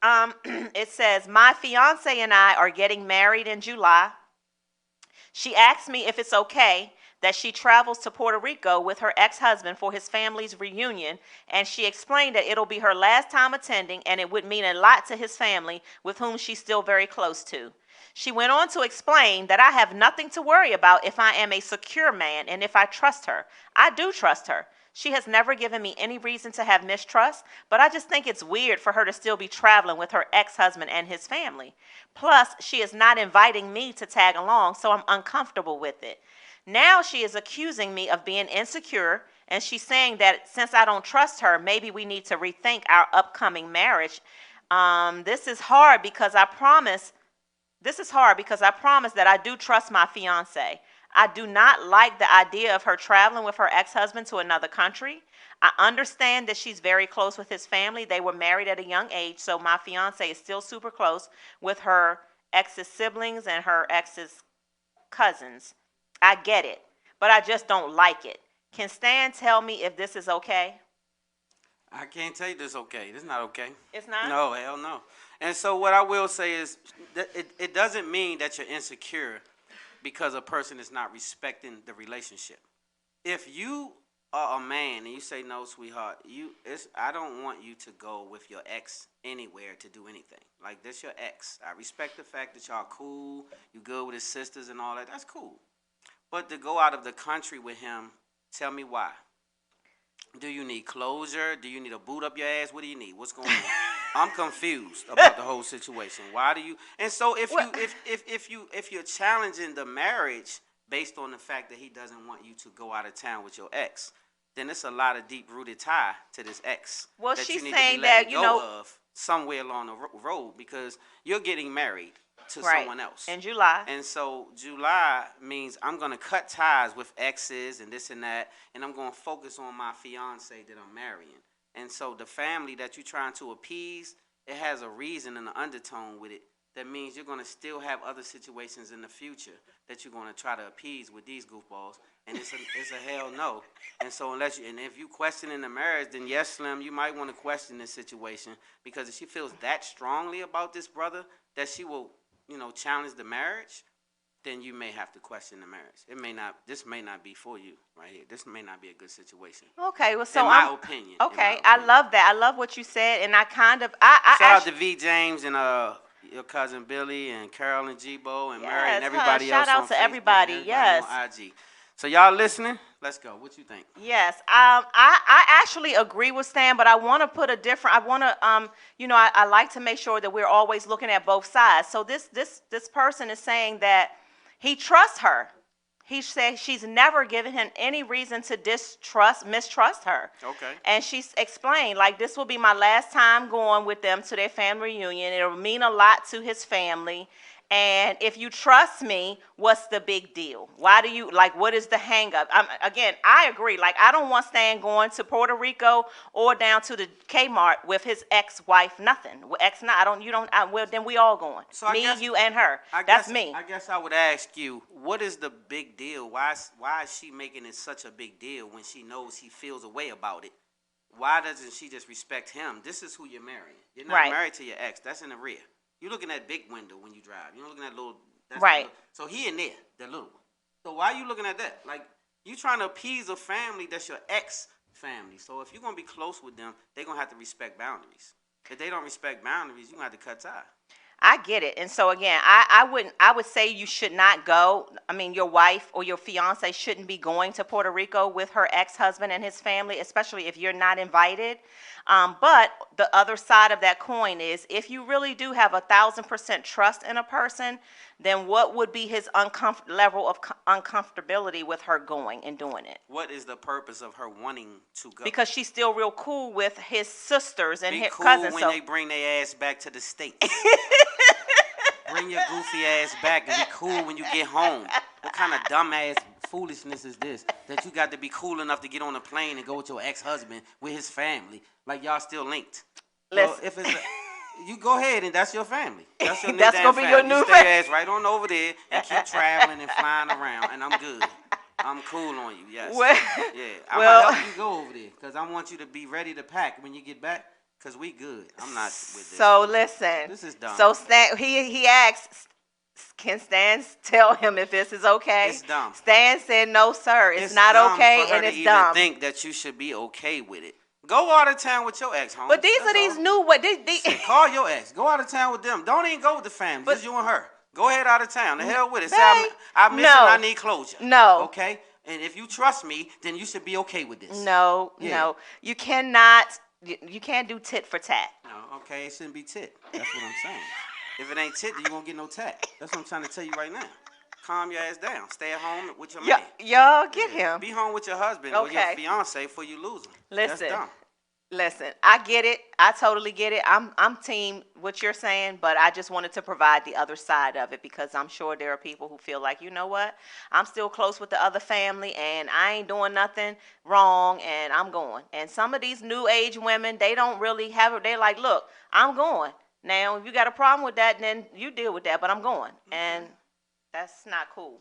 It says, my fiance and I are getting married in July. She asked me if it's okay that she travels to Puerto Rico with her ex husband for his family's reunion, and she explained that it'll be her last time attending and it would mean a lot to his family, with whom she's still very close to. She went on to explain that I have nothing to worry about if I am a secure man and if I trust her. I do trust her. She has never given me any reason to have mistrust, but I just think it's weird for her to still be traveling with her ex husband and his family. Plus, she is not inviting me to tag along, so I'm uncomfortable with it. Now she is accusing me of being insecure, and she's saying that since I don't trust her, maybe we need to rethink our upcoming marriage. This is hard because I promise. This is hard because I promise that I do trust my fiance. I do not like the idea of her traveling with her ex husband to another country. I understand that she's very close with his family. They were married at a young age, so my fiance is still super close with her ex's siblings and her ex's cousins. I get it, but I just don't like it. Can Stan tell me if this is okay? I can't tell you this okay. This is not okay. It's not? No, hell no. And so what I will say is that it doesn't mean that you're insecure because a person is not respecting the relationship. If you are a man and you say no, sweetheart, I don't want you to go with your ex anywhere to do anything. Like, this your ex. I respect the fact that y'all cool, you good with his sisters and all that. That's cool. But to go out of the country with him, tell me why. Do you need closure? Do you need a boot up your ass? What do you need? What's going on? I'm confused about the whole situation. Why do you? And so if you're challenging the marriage based on the fact that he doesn't want you to go out of town with your ex, then it's a lot of deep rooted tie to this ex. Well, that she's you need saying to be that, letting go of somewhere along the road because you're getting married to right, someone else in July. and so July means I'm going to cut ties with exes and this and that, and I'm going to focus on my fiance that I'm marrying. And so the family that you're trying to appease, it has a reason and an undertone with it. That means you're going to still have other situations in the future that you're going to try to appease with these goofballs, and it's a hell no. And so if you questioning the marriage, then yes, Slim, you might want to question this situation because if she feels that strongly about this brother that she will challenge the marriage, then you may have to question the marriage. This may not be for you right here. This may not be a good situation. Okay, well, so in my opinion. Okay, I love that. I love what you said, and I kind of, I Shout out actually, to V James and your cousin Billy and Carol and G-Bo and Mary and yes, everybody shout else out on to Facebook everybody. and Yes, everybody on IG. So y'all listening? Let's go. What you think? yes. I actually agree with Stan, but I want to put a different. I want to, I like to make sure that we're always looking at both sides. So this person is saying that he trusts her. He said she's never given him any reason to mistrust her. Okay. And she's explained, like, this will be my last time going with them to their family reunion. It'll mean a lot to his family. And if you trust me, what's the big deal? Why do you, like, what is the hang up? Again, I agree. Like, I don't want Stan going to Puerto Rico or down to the Kmart with his ex-wife, nothing. Well, then we all going. So I me, guess, you, and her. I That's guess, me. I guess I would ask you, what is the big deal? Why is she making it such a big deal when she knows he feels a way about it? Why doesn't she just respect him? This is who you're marrying. You're not married to your ex. That's in the rear. You're looking at big window when you drive. You're looking at little. Right. So he in there, the little one. So why are you looking at that? Like, you trying to appease a family that's your ex family. So if you're going to be close with them, they're going to have to respect boundaries. If they don't respect boundaries, you're going to have to cut ties. I get it. And so again, I would say you should not go. I mean, your wife or your fiance shouldn't be going to Puerto Rico with her ex-husband and his family, especially if you're not invited. But the other side of that coin is, if you really do have 1,000% trust in a person, then what would be his level of uncomfortability with her going and doing it? What is the purpose of her wanting to go? Because she's still real cool with his sisters and be his cool cousins. When they bring their ass back to the States. Bring your goofy ass back and be cool when you get home. What kind of dumbass foolishness is this? That you got to be cool enough to get on a plane and go with your ex-husband with his family. Like, y'all still linked. So if it's you go ahead and that's your family. That's your new that's gonna be family. your new stay your ass right on over there and keep traveling and flying around, and I'm good. I'm cool on you, yes. Well, yeah, I'm going to help you go over there because I want you to be ready to pack when you get back. Cause we good. I'm not with this. So listen. This is dumb. So Stan, he asked, can Stan tell him if this is okay? It's dumb. Stan said, no, sir, it's not dumb okay, for her and to it's even dumb. think that you should be okay with it. Go out of town with your ex, homie. But these That's are these all. new what Call your ex. Go out of town with them. Don't even go with the family. But- Just you and her. Go ahead out of town. The hell with it. Say Babe, I miss no. and I need closure. No. Okay? And if you trust me, then you should be okay with this. No, Yeah. no, you cannot. You can't do tit for tat. No, okay, it shouldn't be tit. That's what I'm saying. If it ain't tit, then you won't get no tat. That's what I'm trying to tell you right now. Calm your ass down. Stay at home with your man. Y'all get him. Be home with your husband or your Okay. fiance before you lose him. Listen. That's dumb. Listen, I get it. I totally get it. I'm team what you're saying, but I just wanted to provide the other side of it because I'm sure there are people who feel like, you know what? I'm still close with the other family and I ain't doing nothing wrong and I'm going. And some of these new age women, they don't really have it. They're like, look, I'm going. Now, if you got a problem with that, then you deal with that, but I'm going. And that's not cool.